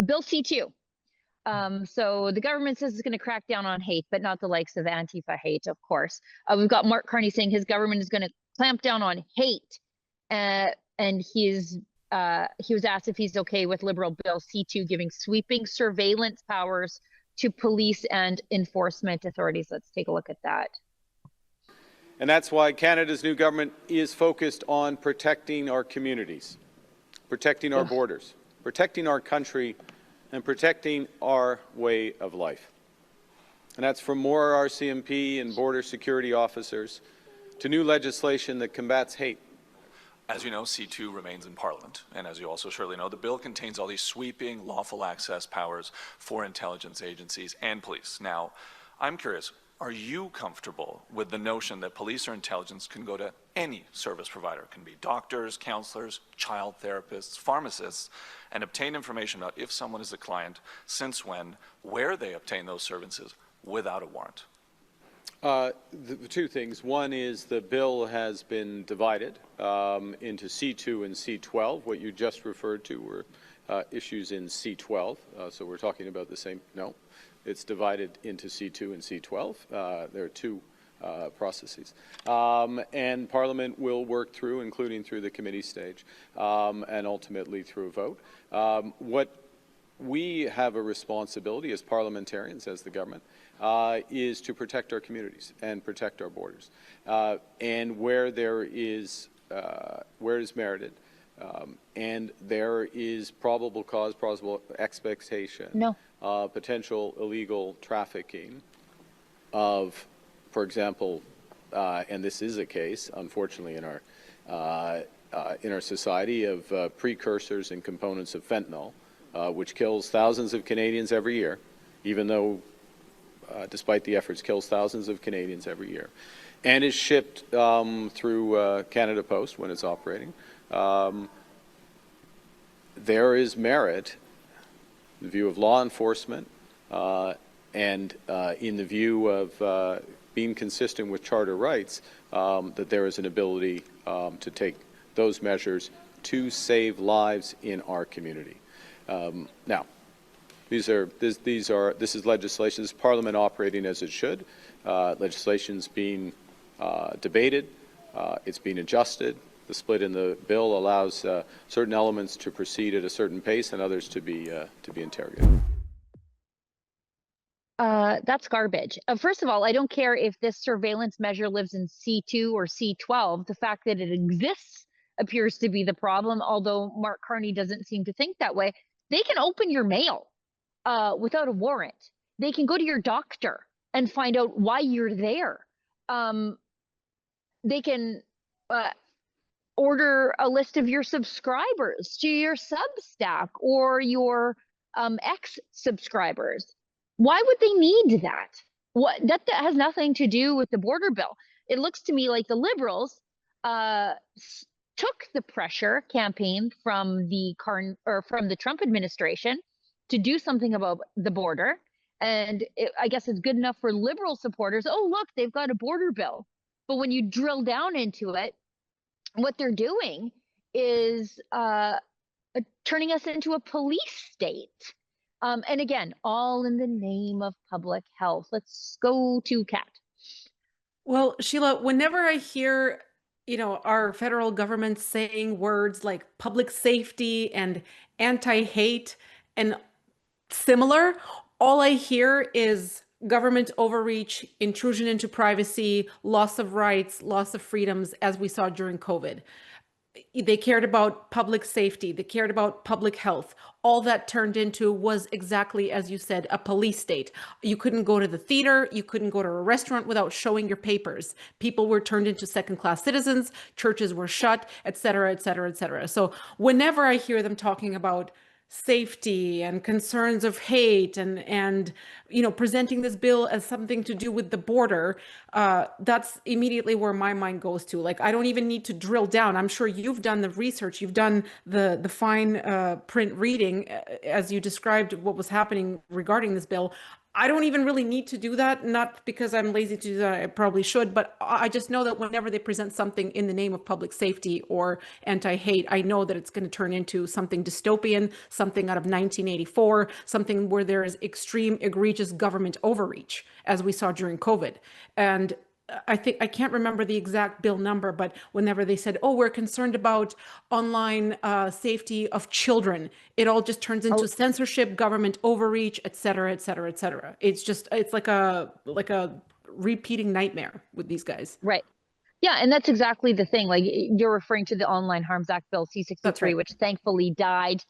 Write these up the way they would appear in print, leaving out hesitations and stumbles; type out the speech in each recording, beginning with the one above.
Bill C2. So the government says it's going to crack down on hate, but not the likes of Antifa hate, of course. We've got Mark Carney saying his government is going to clamp down on hate. And he was asked if he's okay with Liberal Bill C2 giving sweeping surveillance powers to police and enforcement authorities. Let's take a look at that. And that's why Canada's new government is focused on protecting our communities, protecting our borders, protecting our country, and protecting our way of life. And that's from more RCMP and border security officers to new legislation that combats hate. As you know, C2 remains in Parliament, and as you also surely know, the bill contains all these sweeping lawful access powers for intelligence agencies and police. Now, I'm curious, are you comfortable with the notion that police or intelligence can go to any service provider, can be doctors, counselors, child therapists, pharmacists, and obtain information about if someone is a client, since when, where they obtain those services without a warrant? The two things. One is the bill has been divided into C2 and C12. What you just referred to were issues in C12. So we're talking about the same. No, it's divided into C2 and C12. There are two processes. And Parliament will work through, including through the committee stage, and ultimately through a vote. What we have a responsibility as parliamentarians, as the government, is to protect our communities and protect our borders. And where there is, where it is merited, and there is probable cause, plausible expectation, potential illegal trafficking of, for example, and this is a case, unfortunately, in our society, of precursors and components of fentanyl, which kills thousands of Canadians every year, even though, despite the efforts, kills thousands of Canadians every year, and is shipped through Canada Post when it's operating. There is merit, in the view of law enforcement, and in the view of being consistent with charter rights, that there is an ability to take those measures to save lives in our community. Now, this is legislation. This is Parliament operating as it should. Legislation's being debated. It's being adjusted. The split in the bill allows certain elements to proceed at a certain pace and others to be interrogated. That's garbage. First of all, I don't care if this surveillance measure lives in C2 or C12. The fact that it exists appears to be the problem, although Mark Carney doesn't seem to think that way. They can open your mail without a warrant. They can go to your doctor and find out why you're there. They can order a list of your subscribers to your Substack or your X subscribers. Why would they need that? That has nothing to do with the border bill. It looks to me like the Liberals took the pressure campaign from the Trump administration to do something about the border, and I guess it's good enough for Liberal supporters. Oh, look, they've got a border bill. But when you drill down into it, what they're doing is turning us into a police state. And again, all in the name of public health. Let's go to Kat. Well, Sheila, whenever I hear, our federal government saying words like public safety and anti-hate and similar, all I hear is government overreach, intrusion into privacy, loss of rights, loss of freedoms, as we saw during COVID. They cared about public safety. They cared about public health. All that turned into was exactly, as you said, a police state. You couldn't go to the theater. You couldn't go to a restaurant without showing your papers. People were turned into second-class citizens. Churches were shut, et cetera, et cetera, et cetera. So whenever I hear them talking about safety and concerns of hate and presenting this bill as something to do with the border, that's immediately where my mind goes to. Like, I don't even need to drill down. I'm sure you've done the research, you've done the fine print reading as you described what was happening regarding this bill. I don't even really need to do that, not because I'm lazy to do that, I probably should, but I just know that whenever they present something in the name of public safety or anti-hate, I know that it's going to turn into something dystopian, something out of 1984, something where there is extreme, egregious government overreach, as we saw during COVID. And I think I can't remember the exact bill number, but whenever they said, "Oh, we're concerned about online safety of children," it all just turns into censorship, government overreach, et cetera, et cetera, et cetera. It's like a repeating nightmare with these guys. Right. Yeah, and that's exactly the thing. Like you're referring to the Online Harms Act Bill That's C-63, right. which thankfully died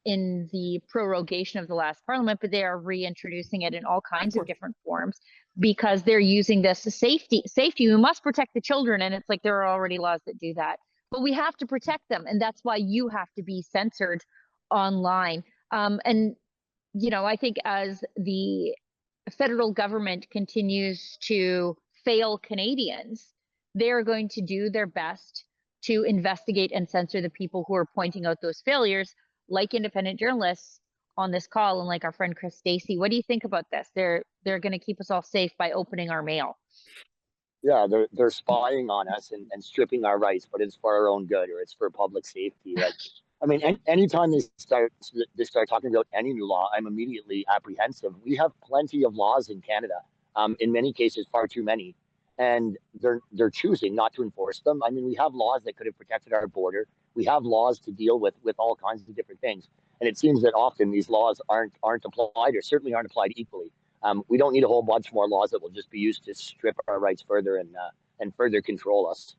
in the prorogation of the last parliament, but they are reintroducing it in all kinds of different forms because they're using this as safety. We must protect the children, and it's like there are already laws that do that, but we have to protect them, and that's why you have to be censored online. And I think as the federal government continues to fail Canadians, they're going to do their best to investigate and censor the people who are pointing out those failures, like independent journalists on this call and like our friend Chris Stacey. What do you think about this? They're going to keep us all safe by opening our mail. Yeah, they're spying on us and stripping our rights, but it's for our own good or it's for public safety. Like, I mean, anytime they start talking about any new law, I'm immediately apprehensive. We have plenty of laws in Canada, in many cases, far too many, and they're choosing not to enforce them. I mean, we have laws that could have protected our border. We have laws to deal with all kinds of different things, and it seems that often these laws aren't applied, or certainly aren't applied equally. We don't need a whole bunch more laws that will just be used to strip our rights further and further control us.